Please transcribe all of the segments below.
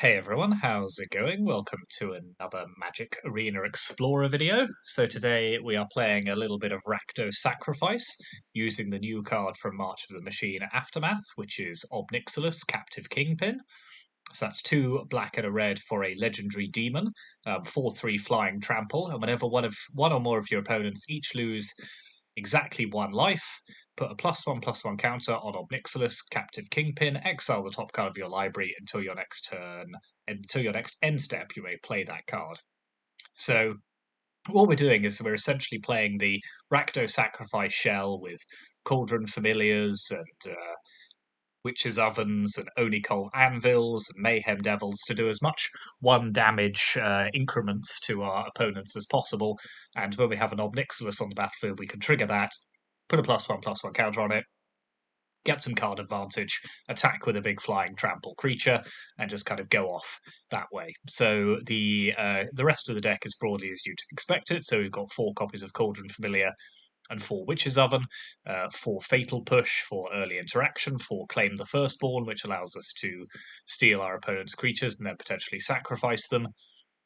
Hey everyone, how's it going? Welcome to another Magic Arena Explorer video. So today we are playing a little bit of Rakdos Sacrifice, using the new card from March of the Machine Aftermath, which is Ob Nixilis, Captive Kingpin. So that's 2 black and a red for a legendary demon, 4/3 flying trample, and whenever one or more of your opponents each lose exactly 1 life, put a +1/+1 counter on Ob Nixilis, Captive Kingpin, exile the top card of your library until your next turn, until your next end step, you may play that card. So what we're doing is we're essentially playing the Rakdos Sacrifice shell with Cauldron Familiars and Witches' Ovens and Oni-Cult Anvils and Mayhem Devils to do as much 1 damage increments to our opponents as possible. And when we have an Ob Nixilis on the battlefield, we can trigger that, put a +1/+1 counter on it, get some card advantage, attack with a big flying trample creature, and just kind of go off that way. So the rest of the deck is broadly as you'd expect it. So we've got 4 copies of Cauldron Familiar and 4 Witch's Oven, 4 Fatal Push for early interaction, 4 Claim the Firstborn, which allows us to steal our opponent's creatures and then potentially sacrifice them.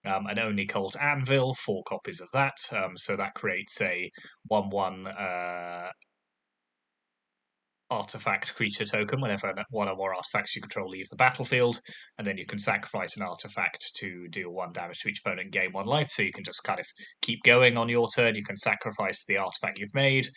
An Oni-Cult Anvil, 4 copies of that, so that creates a 1/1 artifact creature token whenever 1 or more artifacts you control leave the battlefield, and then you can sacrifice an artifact to deal 1 damage to each opponent and gain 1 life, so you can just kind of keep going on your turn. You can sacrifice the artifact you've made,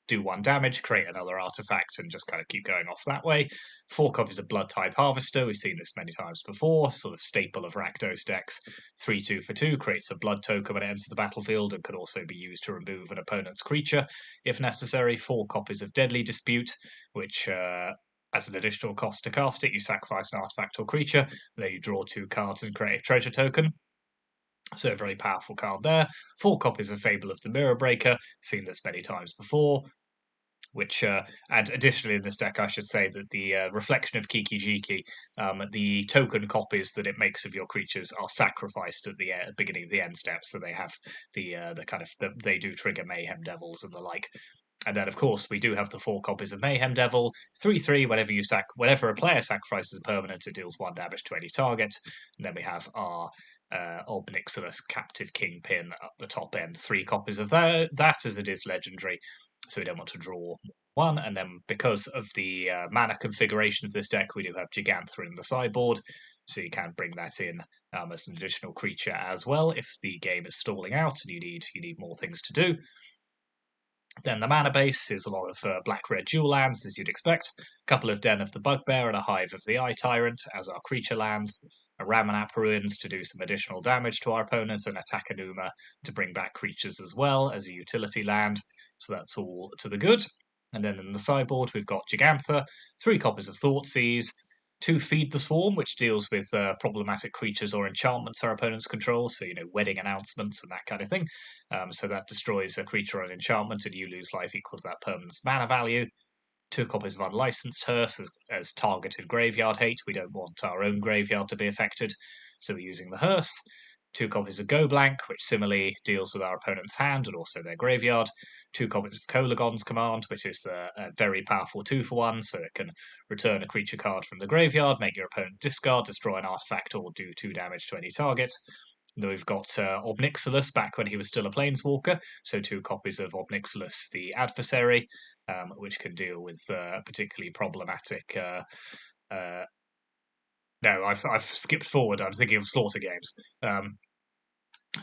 do 1 damage, create another artifact, and just kind of keep going off that way. 4 copies of Blood Tithe Harvester, we've seen this many times before, sort of staple of Rakdos decks. 3/2 for 2, creates a blood token when it enters the battlefield and could also be used to remove an opponent's creature if necessary. 4 copies of Deadly Dispute, which as an additional cost to cast it, you sacrifice an artifact or creature, then you draw 2 cards and create a treasure token. So a very powerful card there. 4 copies of Fable of the Mirror Breaker, seen this many times before. Which and additionally in this deck, I should say that the Reflection of Kiki-Jiki, the token copies that it makes of your creatures are sacrificed at the beginning of the end step, so they have the kind of they do trigger Mayhem Devils and the like. And then, of course, we do have the 4 copies of Mayhem Devil, 3/3. Whenever a player sacrifices a permanent, it deals 1 damage to any target. And then we have our Ob Nixilis Captive Kingpin at the top end, 3 copies of that as it is legendary. So we don't want to draw 1. And then because of the mana configuration of this deck, we do have Gigantha in the sideboard, so you can bring that in as an additional creature as well if the game is stalling out and you need more things to do. Then the mana base is a lot of black-red dual lands, as you'd expect. A couple of Den of the Bugbear and a Hive of the Eye Tyrant as our creature lands. A Ramanap Ruins to do some additional damage to our opponents, and a Takenuma to bring back creatures as well as a utility land. So that's all to the good. And then in the sideboard, we've got Gigantha, 3 copies of Thoughtseize, 2 Feed the Swarm, which deals with problematic creatures or enchantments our opponents control, so, wedding announcements and that kind of thing. So that destroys a creature or an enchantment, and you lose life equal to that permanent's mana value. 2 copies of Unlicensed Hearse as targeted graveyard hate. We don't want our own graveyard to be affected, so we're using the Hearse. 2 copies of Go Blank, which similarly deals with our opponent's hand and also their graveyard. 2 copies of Kolagon's Command, which is a very powerful 2-for-1, so it can return a creature card from the graveyard, make your opponent discard, destroy an artifact, or do 2 damage to any target. Then we've got Ob Nixilis back when he was still a Planeswalker, so 2 copies of Ob Nixilis the Adversary, which can deal with particularly problematic. No, I've skipped forward. I'm thinking of Slaughter Games.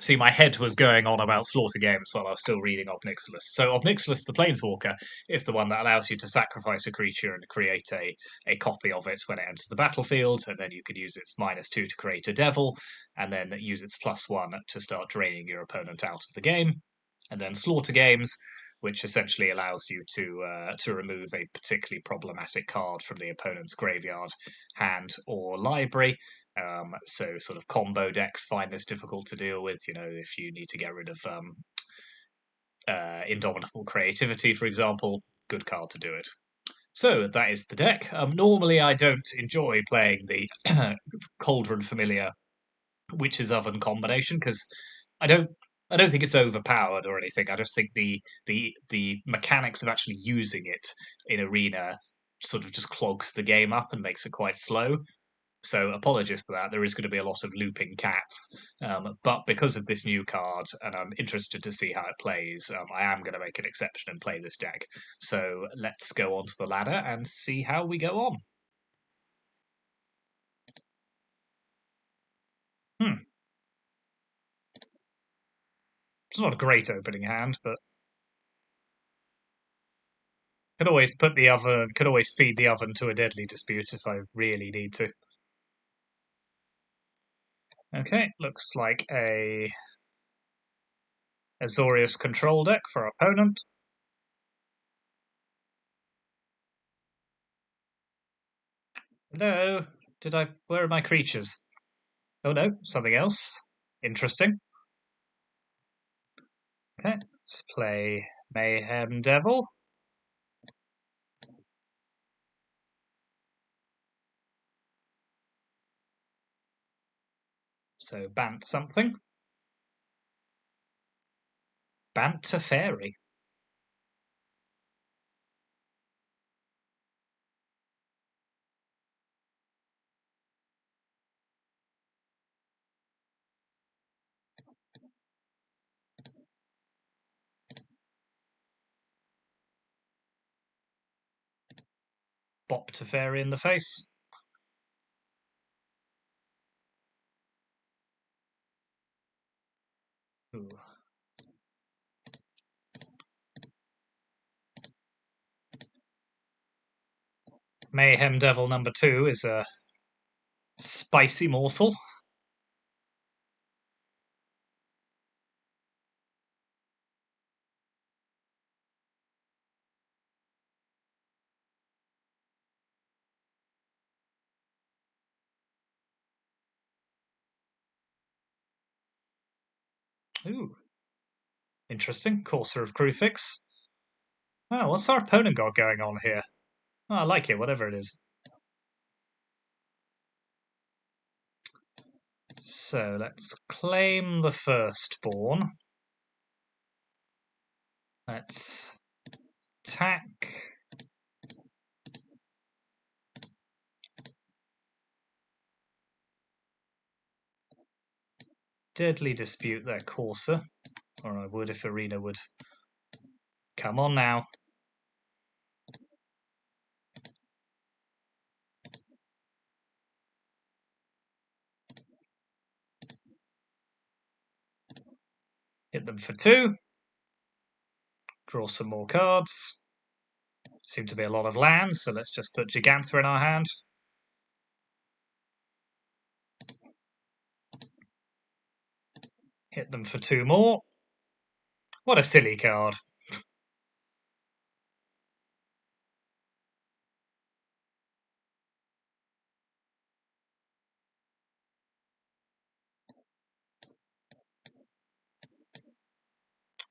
See, my head was going on about Slaughter Games while I was still reading Ob Nixilis. So Ob Nixilis the Planeswalker is the one that allows you to sacrifice a creature and create a copy of it when it enters the battlefield, and then you can use its -2 to create a devil, and then use its +1 to start draining your opponent out of the game. And then Slaughter Games, which essentially allows you to remove a particularly problematic card from the opponent's graveyard, hand, or library. So sort of combo decks find this difficult to deal with. If you need to get rid of Indomitable Creativity, for example, good card to do it. So that is the deck. Normally, I don't enjoy playing the Cauldron Familiar Witch's Oven combination because I don't think it's overpowered or anything. I just think the mechanics of actually using it in Arena sort of just clogs the game up and makes it quite slow. So apologies for that. There is going to be a lot of looping cats. But because of this new card, and I'm interested to see how it plays, I am going to make an exception and play this deck. So let's go onto the ladder and see how we go on. It's not a great opening hand, but could always feed the oven to a deadly dispute if I really need to. Okay, looks like a Azorius control deck for our opponent. Hello? Where are my creatures? Oh no, something else. Interesting. Okay, let's play Mayhem Devil. So Bant something. Bant to Fairy. Bop to Fairy in the face. Ooh. Mayhem Devil number 2 is a spicy morsel. Ooh. Interesting. Courser of Crufix. Oh, what's our opponent got going on here? Oh, I like it, whatever it is. So let's claim the firstborn. Let's attack. Deadly dispute their courser. Or I would if Arena would. Come on now. Hit them for 2. Draw some more cards. Seem to be a lot of lands, so let's just put Gigantha in our hand. Hit them for 2 more. What a silly card.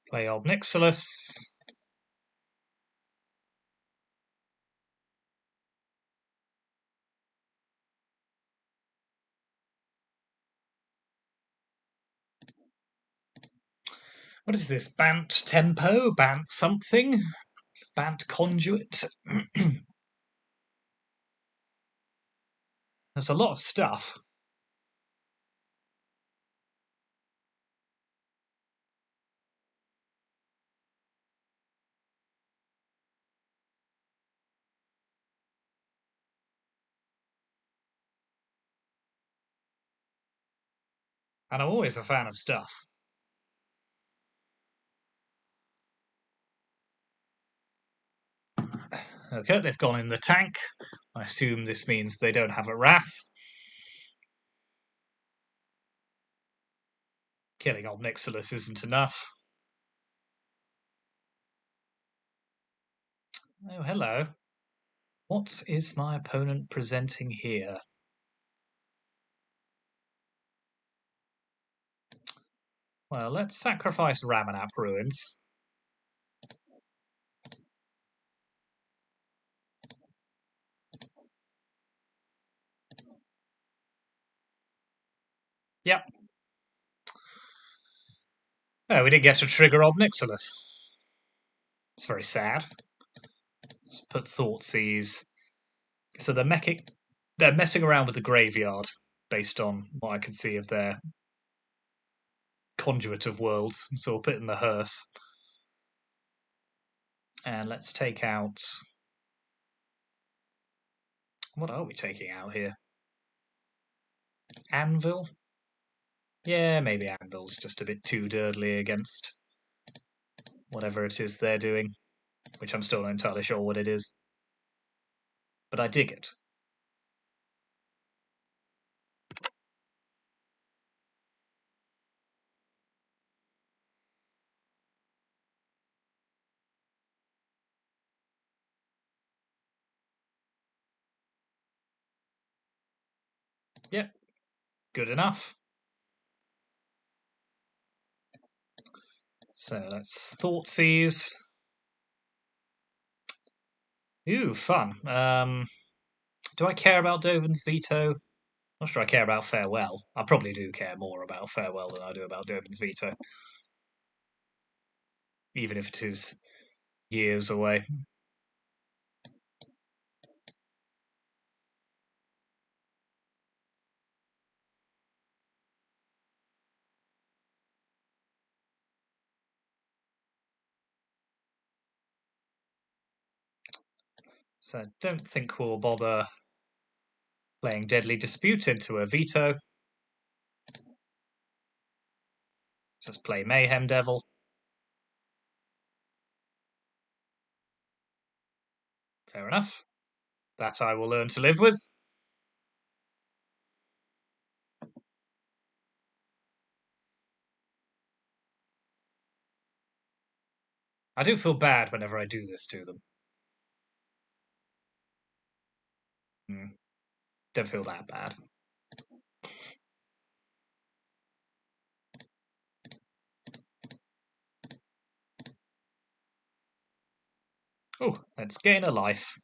Play Ob Nixilis. What is this? Bant Tempo? Bant something? Bant Conduit? There's a lot of stuff. And I'm always a fan of stuff. Okay, they've gone in the tank. I assume this means they don't have a Wrath. Killing Ob Nixilis isn't enough. Oh, hello. What is my opponent presenting here? Well, let's sacrifice Ramanap Ruins. Yep. Oh, we didn't get to trigger Ob Nixilis. It's very sad. Let's put Thoughtseize. So the Mechic they're messing around with the graveyard based on what I can see of their conduit of worlds. So we'll put in the hearse. And let's take out... What are we taking out here? Anvil? Yeah, maybe Anvil's just a bit too dirtly against whatever it is they're doing, which I'm still not entirely sure what it is. But I dig it. Yep, good enough. So let's Thoughtseize. Ooh, fun. Do I care about Dovin's Veto? Not sure I care about Farewell. I probably do care more about Farewell than I do about Dovin's Veto. Even if it is years away. So I don't think we'll bother playing Deadly Dispute into a Veto. Just play Mayhem Devil. Fair enough. That I will learn to live with. I do feel bad whenever I do this to them. Don't feel that bad. Oh, let's gain a life.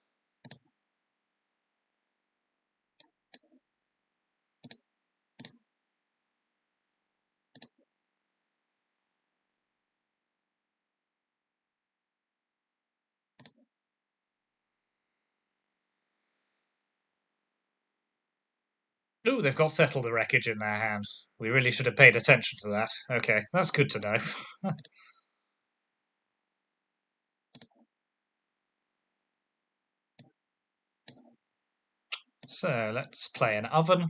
Ooh, they've got Settle the Wreckage in their hand. We really should have paid attention to that. Okay, that's good to know. So, let's play an Oven.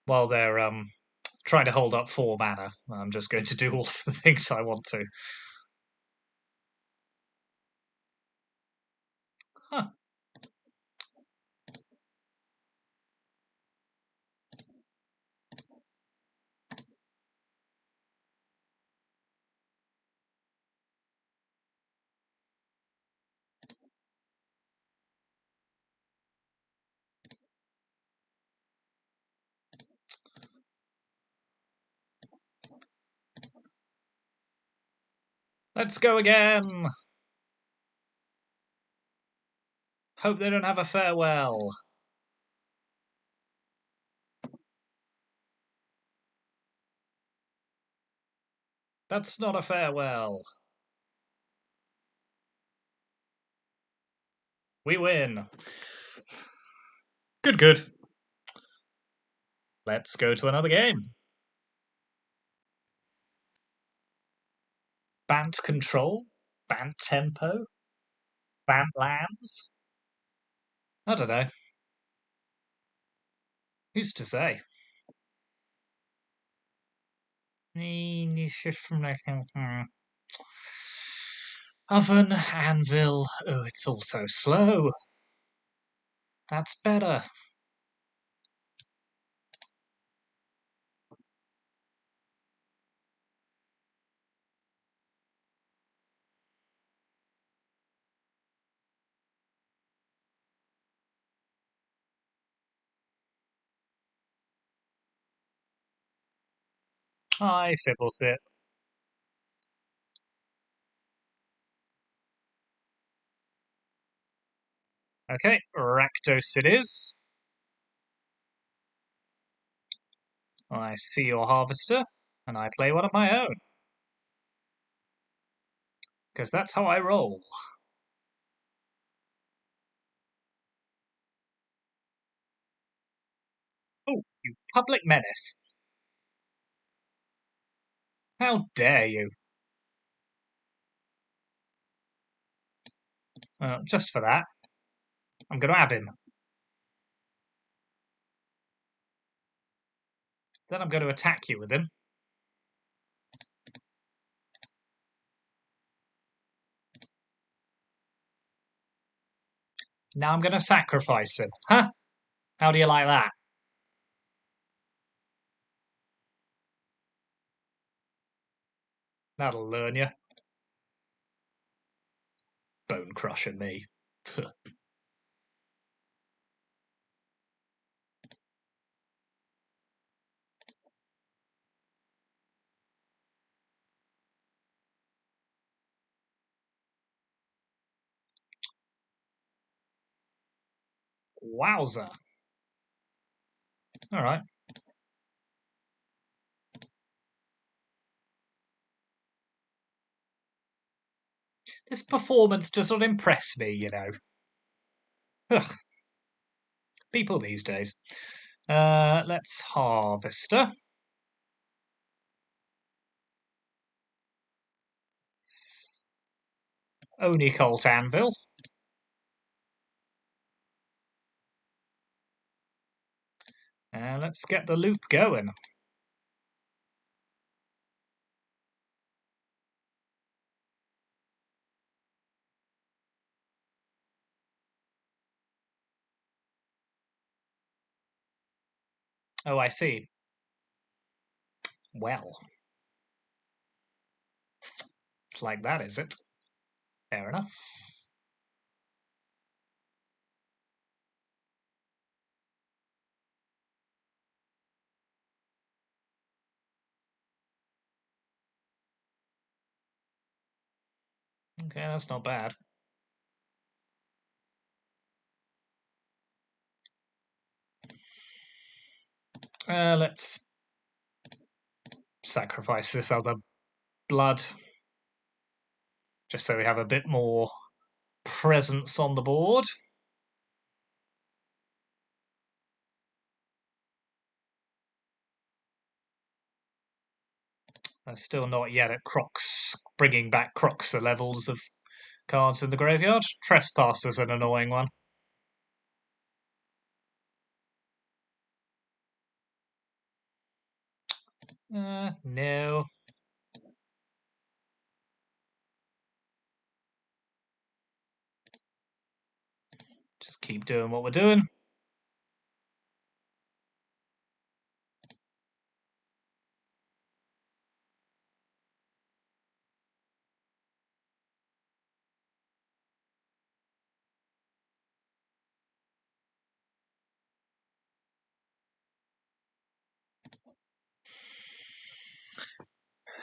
While they're trying to hold up 4 mana, I'm just going to do all of the things I want to. Huh. Let's go again! Hope they don't have a Farewell. That's not a Farewell. We win. Good, good. Let's go to another game. Bant control? Bant tempo? Bant lands? I don't know. Who's to say? Oven, Anvil. Oh, it's all so slow. That's better. I fibbles it. Okay, Rakdos it is. I see your harvester, and I play one of my own. Because that's how I roll. Oh, you public menace. How dare you? Just for that, I'm going to have him. Then I'm going to attack you with him. Now I'm going to sacrifice him. Huh? How do you like that? That'll learn you. Bone crusher me. Wowzer. Alright. This performance does not impress me, you know. Ugh. People these days. Let's harvester. Oni-Cult Anvil. And let's get the loop going. Oh, I see. Well. It's like that, is it? Fair enough. Okay, that's not bad. Let's sacrifice this other blood. Just so we have a bit more presence on the board. Still not yet at Crocs, bringing back Crocs the levels of cards in the graveyard. Trespasser's an annoying one. No. Just keep doing what we're doing.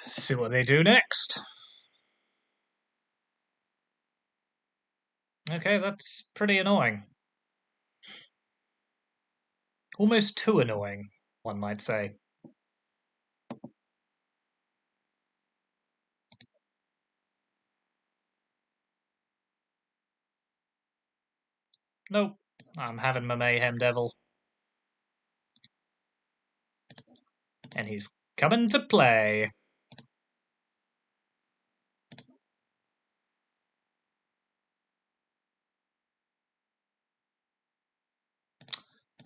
See what they do next. Okay, that's pretty annoying. Almost too annoying, one might say. Nope, I'm having my Mayhem Devil. And he's coming to play.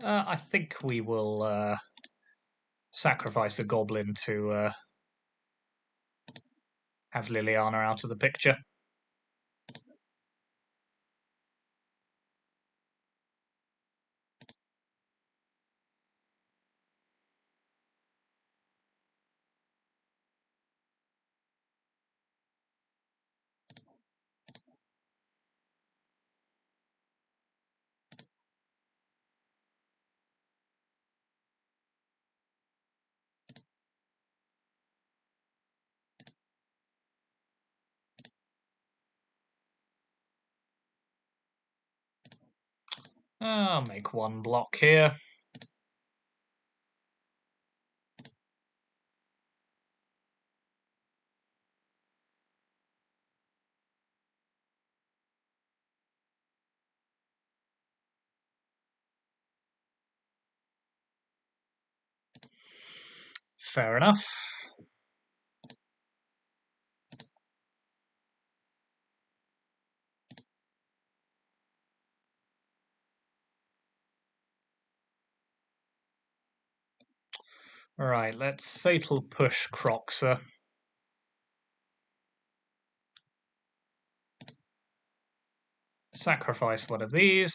I think we will sacrifice a goblin to have Liliana out of the picture. I'll make one block here. fair enough. Right, let's Fatal Push Croxer. Sacrifice one of these.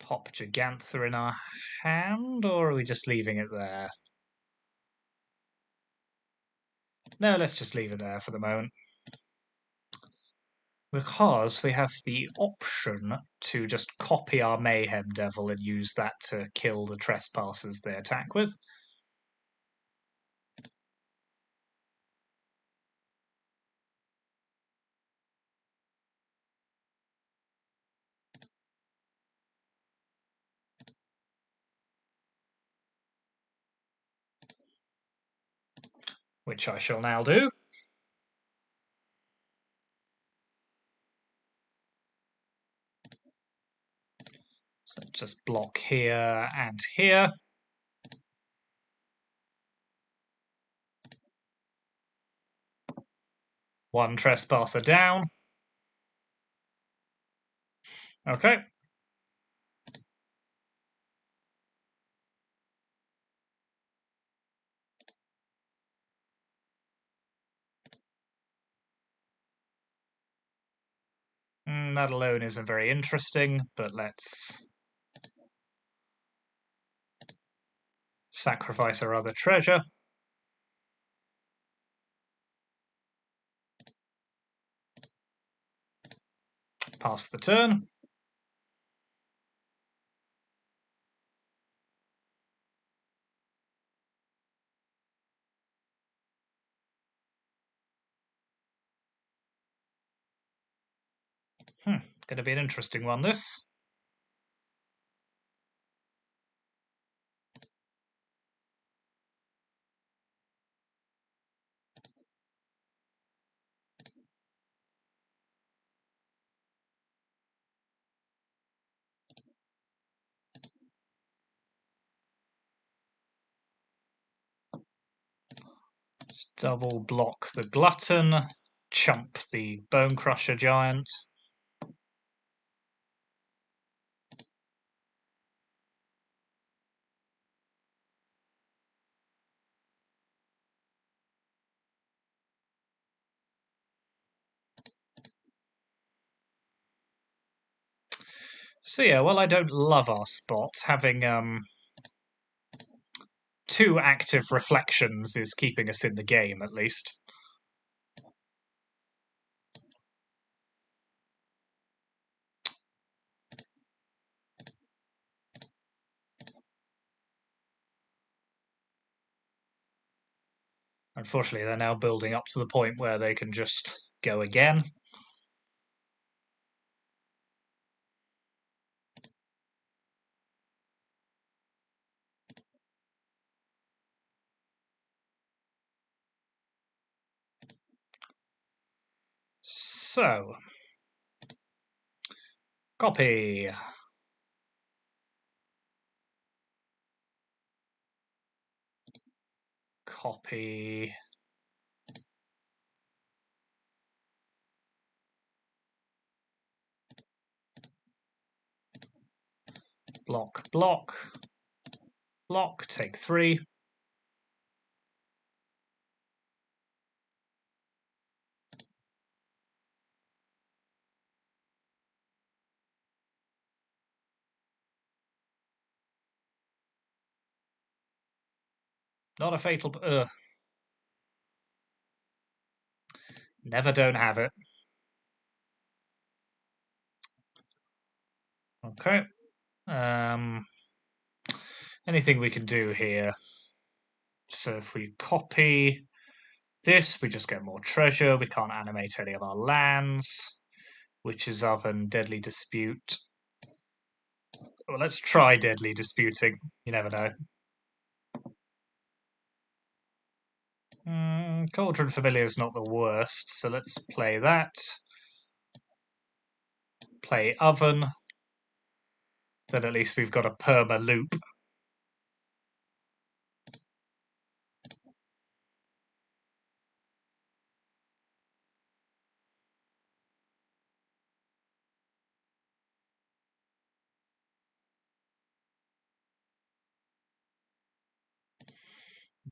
Pop Gigantha in our hand, or are we just leaving it there? No, let's just leave it there for the moment. Because we have the option to just copy our Mayhem Devil and use that to kill the trespassers they attack with. Which I shall now do. So just block here and here. One trespasser down. Okay. That alone isn't very interesting, but let's sacrifice our other treasure. Pass the turn. Going to be an interesting one, this. Let's double block the Glutton, chump the Bone Crusher Giant. So yeah, well, I don't love our spot. Having 2 active reflections is keeping us in the game, at least. Unfortunately, they're now building up to the point where they can just go again. So, copy. Copy. Block, block. Block, take 3. Not a fatal... Never don't have it. Okay. Anything we can do here. So if we copy this, we just get more treasure. We can't animate any of our lands. Witch's Oven, Deadly Dispute. Well, let's try Deadly Disputing. You never know. Cauldron Familiar is not the worst, so let's play that. play Oven, then at least we've got a perma loop.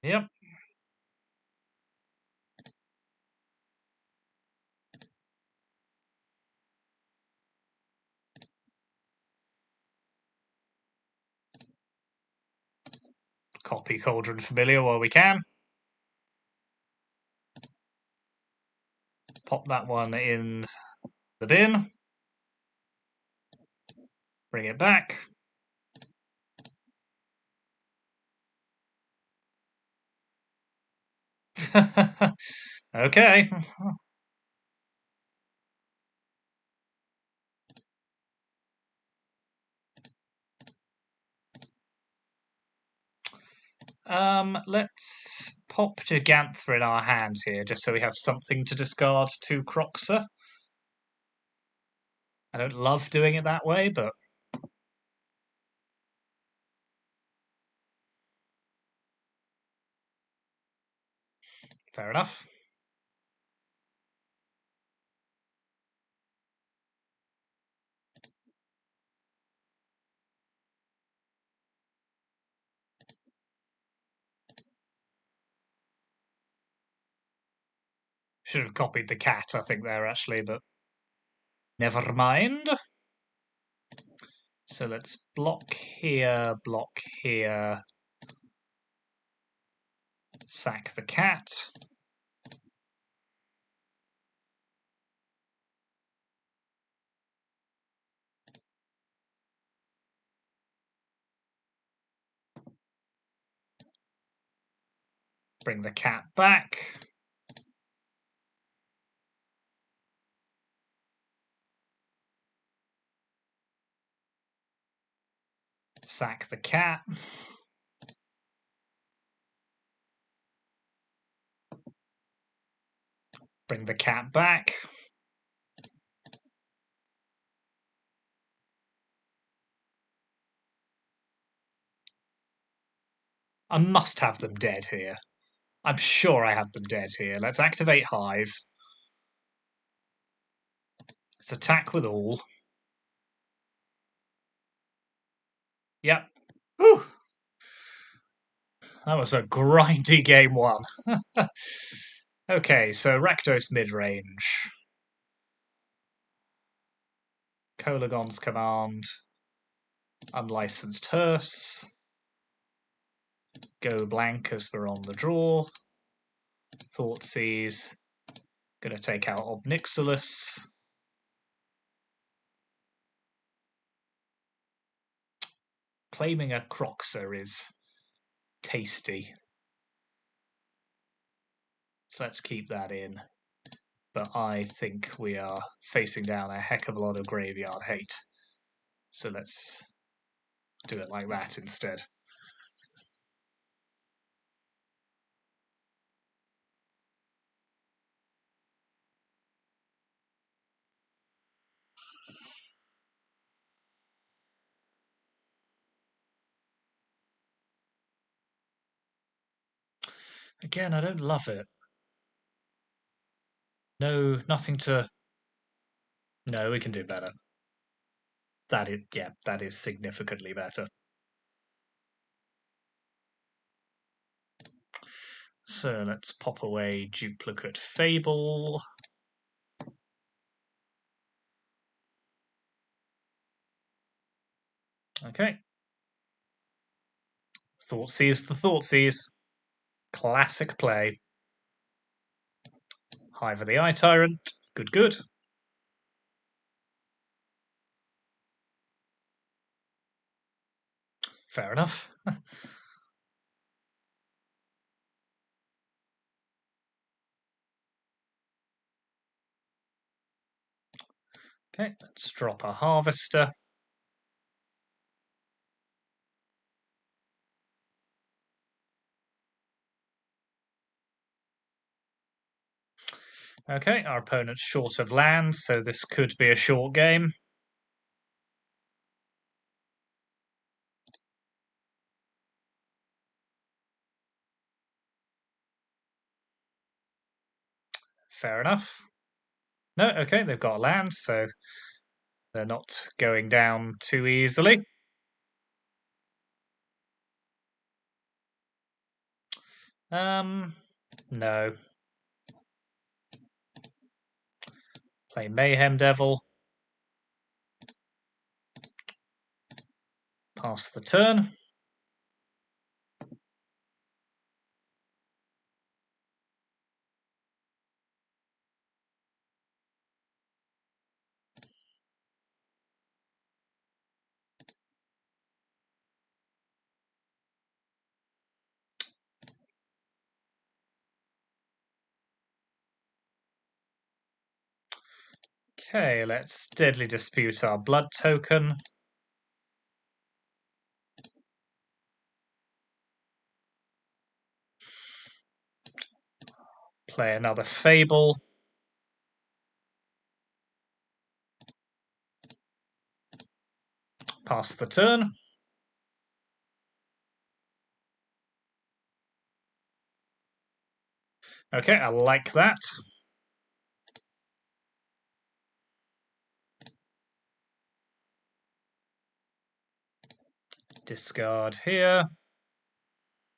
Yep. Copy Cauldron Familiar while we can. Pop that one in the bin. Bring it back. Okay. Let's pop Gigantha in our hands here, just so we have something to discard to Croxer. I don't love doing it that way, but fair enough. Should have copied the cat, I think, there, actually, but never mind. So let's block here, sack the cat. Bring the cat back. Sack the cat. Bring the cat back. I must have them dead here. I'm sure I have them dead here. Let's activate Hive. Let's attack with all. Yep. Whew. That was a grindy game one. Okay, so Rakdos Midrange. Kolagon's Command. Unlicensed Hearse. Go blank as we're on the draw. Thoughtseize. Gonna take out Ob Nixilis. Claiming a Croxer is tasty. So let's keep that in. But I think we are facing down a heck of a lot of graveyard hate. So let's do it like that instead. Again, I don't love it. No, nothing to... No, we can do better. That is, yeah, that is significantly better. So let's pop away Duplicate Fable. Okay. Thoughtseize the Thoughtseize. Classic play. Hive of the Eye Tyrant. Good, good. Fair enough. Okay, let's drop a Harvester. Okay, our opponent's short of lands, so this could be a short game. Fair enough. No, okay, they've got a land, so they're not going down too easily. No. Play Mayhem Devil. Pass the turn. Okay, let's Deadly Dispute our blood token. Play another Fable. Pass the turn. Okay, I like that. Discard here.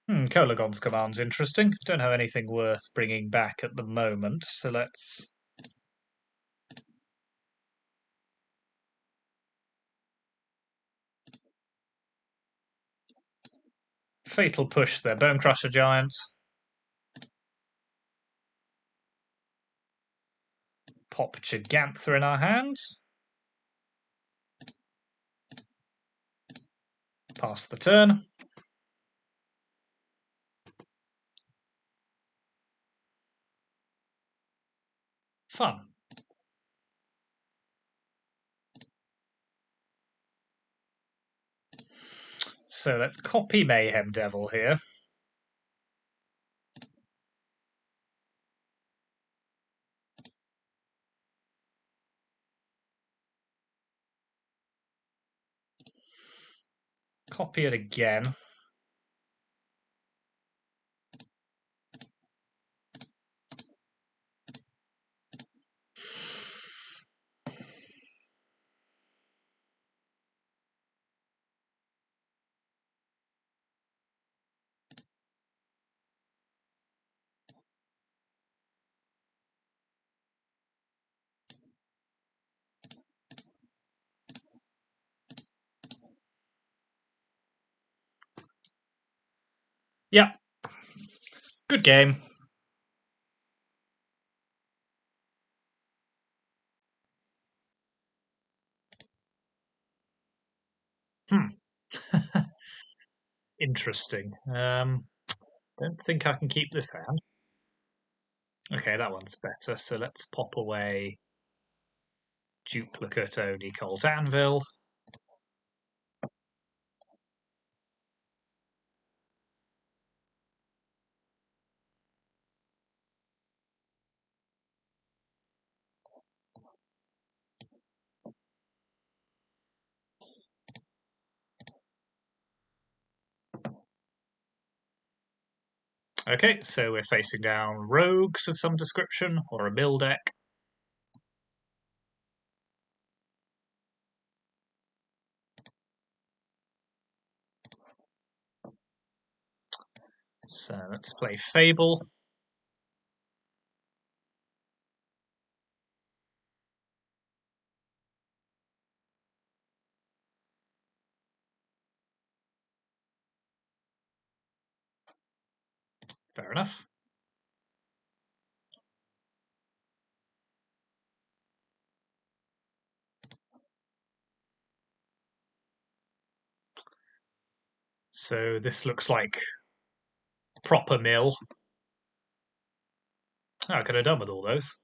Kolagon's command's interesting. Don't have anything worth bringing back at the moment, so let's... Fatal Push their Bone Crusher Giant. Pop Gigantha in our hand. Pass the turn. Fun. So let's copy Mayhem Devil here. Copy it again. Yeah. Good game. Interesting. Don't think I can keep this hand. Okay, that one's better. So let's pop away duplicate Oni-Cult Anvil. Okay, so we're facing down rogues of some description, or a mill deck. So let's play Fable. Fair enough. So this looks like proper mill. Oh, I could have done with all those.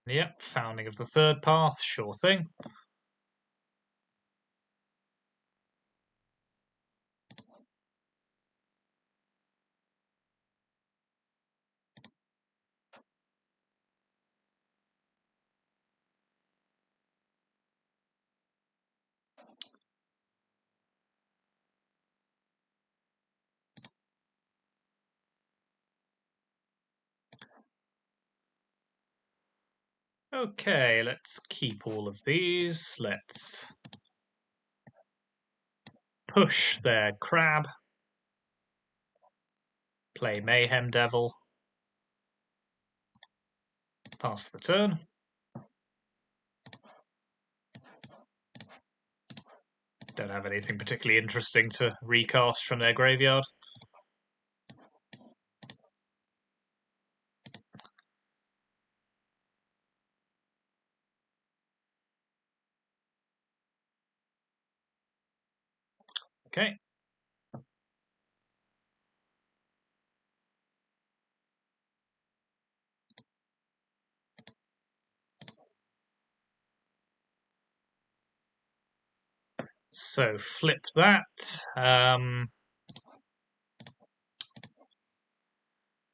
Yep, founding of the third path, sure thing. Okay, let's keep all of these. Let's push their crab. Play Mayhem Devil. Pass the turn. Don't have anything particularly interesting to recast from their graveyard. Okay. So flip that.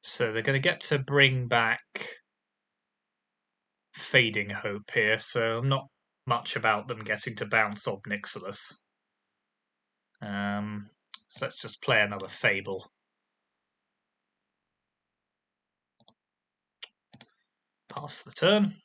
So they're going to get to bring back Fading Hope here, so I'm not much about them getting to bounce Ob Nixilis. So let's just play another Fable. Pass the turn.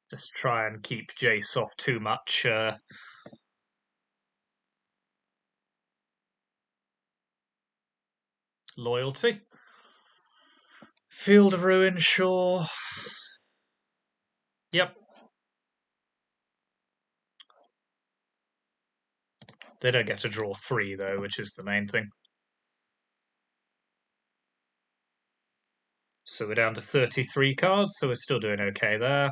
Just try and keep Jace off too much loyalty. Field of Ruin, sure. Yep. They don't get to draw 3, though, which is the main thing. So we're down to 33 cards, so we're still doing okay there.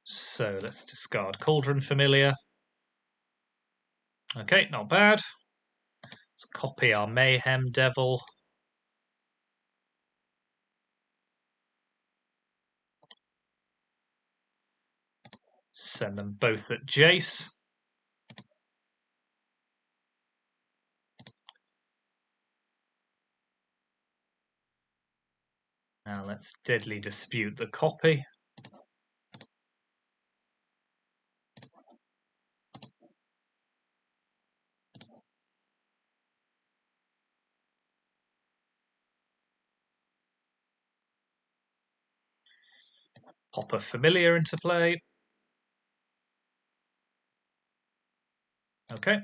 So let's discard Cauldron Familiar. Okay, not bad. Let's copy our Mayhem Devil. Send them both at Jace. Now let's Deadly Dispute the copy. Pop a Familiar into play. Okay.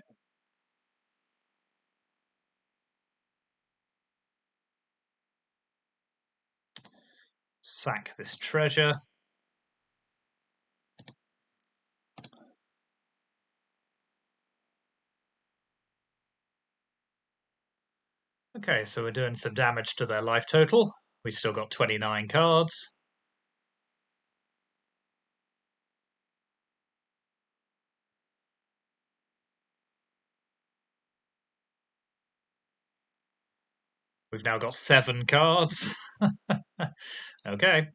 Sack this treasure. Okay, so we're doing some damage to their life total. We still got 29 cards. We've now got 7 cards. Okay.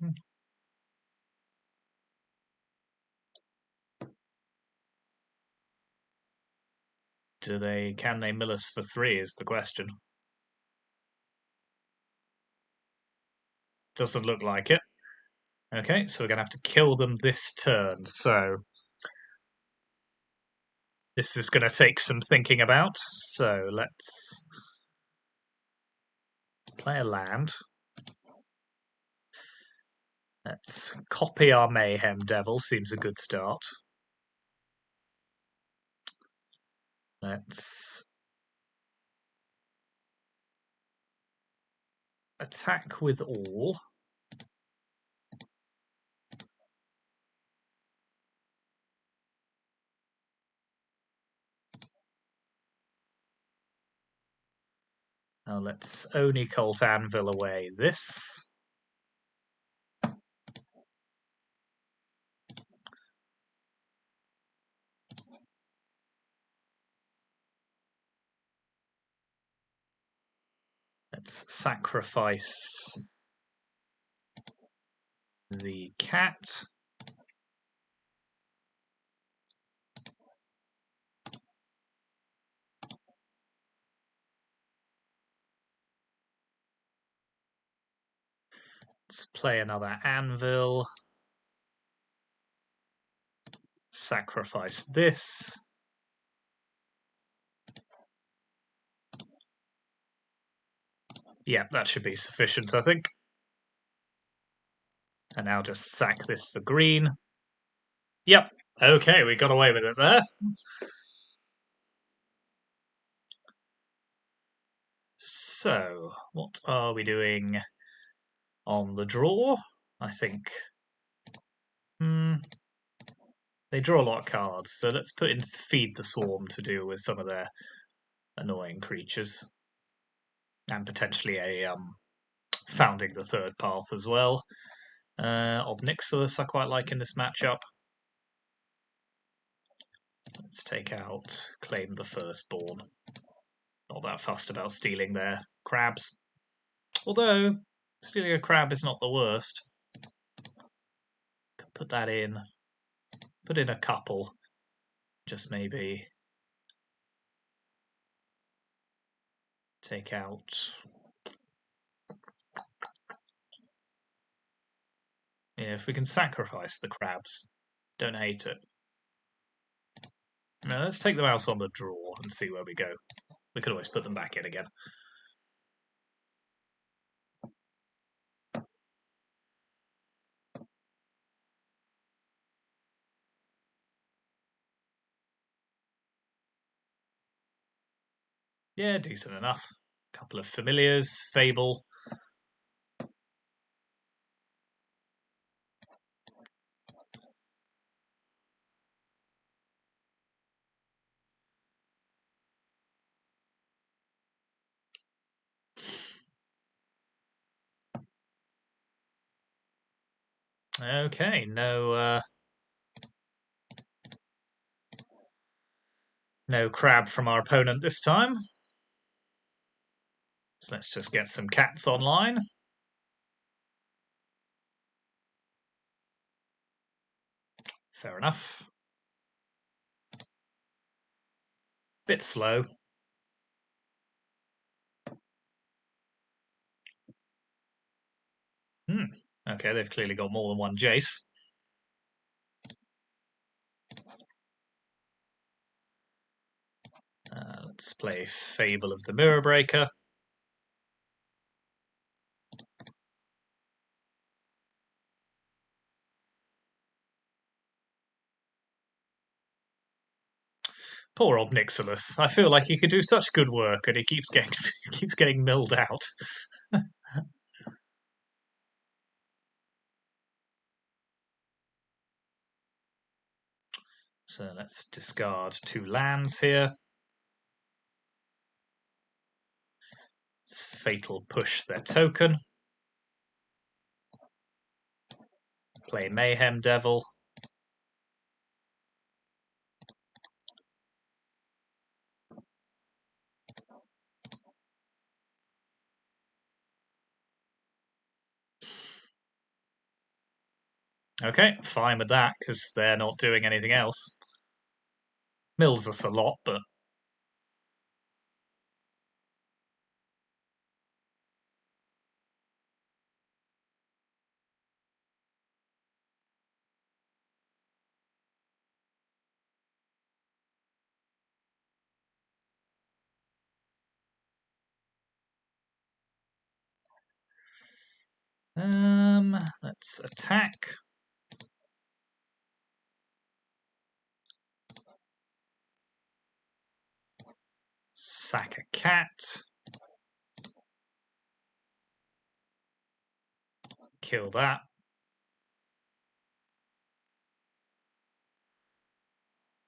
Can they mill us for 3 is the question. Doesn't look like it. Okay, so we're going to have to kill them this turn. So this is going to take some thinking about. So let's play a land. Let's copy our Mayhem Devil. Seems a good start. Let's attack with all. Now let's Oni-Cult Anvil away this. Let's sacrifice the cat. Let's play another Anvil. Sacrifice this. Yep, that should be sufficient, I think. And now just sack this for green. Yep, okay, we got away with it there. So, what are we doing on the draw? I think... they draw a lot of cards, so let's put in Feed the Swarm to deal with some of their annoying creatures. And potentially a Founding the Third Path as well. Ob Nixilis I quite like in this matchup. Let's take out Claim the Firstborn. Not that fussed about stealing their crabs. Although, stealing a crab is not the worst. Could put that in. Put in a couple. Just maybe take out... yeah, if we can sacrifice the crabs, don't hate it. Now let's take them out on the draw and see where we go. We could always put them back in again. Yeah, decent enough. Couple of familiars, Fable. Okay, no crab from our opponent this time. So let's just get some cats online. Fair enough. Bit slow. Okay, they've clearly got more than one Jace. Let's play Fable of the Mirror Breaker. Poor Ob Nixilis. I feel like he could do such good work, and he keeps getting milled out. So let's discard 2 lands here. Let's Fatal Push their token. Play Mayhem Devil. Okay, fine with that, because they're not doing anything else. Mills us a lot, but... let's attack. Sack a cat. Kill that.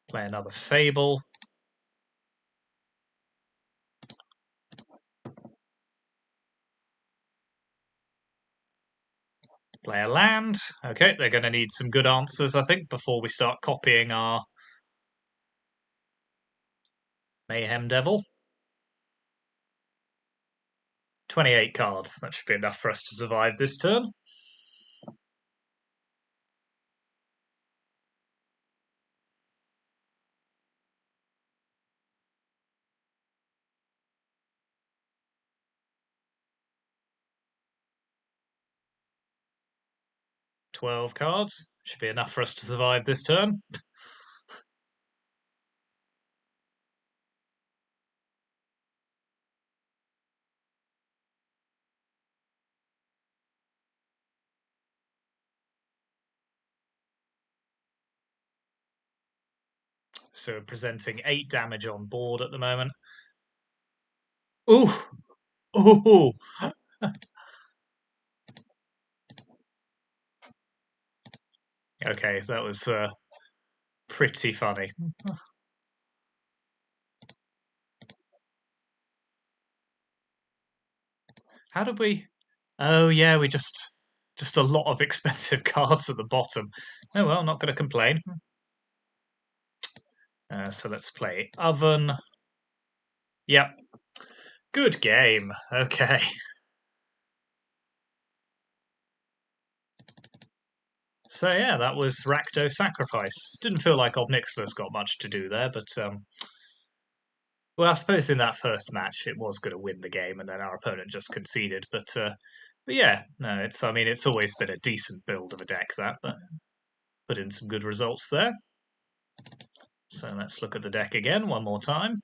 Play another Fable. Play a land. Okay, they're going to need some good answers, I think, before we start copying our Mayhem Devil. 28 cards. That should be enough for us to survive this turn. 12 cards. Should be enough for us to survive this turn. So presenting 8 damage on board at the moment. Ooh! Ooh! Okay, that was pretty funny. How did we... Oh, yeah, we just a lot of expensive cards at the bottom. Oh, well, not going to complain. So let's play Oven. Yep. Good game. Okay. So yeah, that was Rakdos Sacrifice. Didn't feel like Ob Nixilis got much to do there, but well, I suppose in that first match it was going to win the game, and then our opponent just conceded. But yeah, no, it's always been a decent build of a deck that, but put in some good results there. So let's look at the deck again one more time.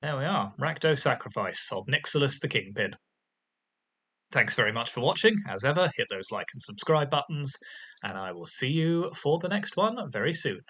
There we are, Rakdos Sacrifice, Ob Nixilis the Kingpin. Thanks very much for watching. As ever, hit those like and subscribe buttons, and I will see you for the next one very soon.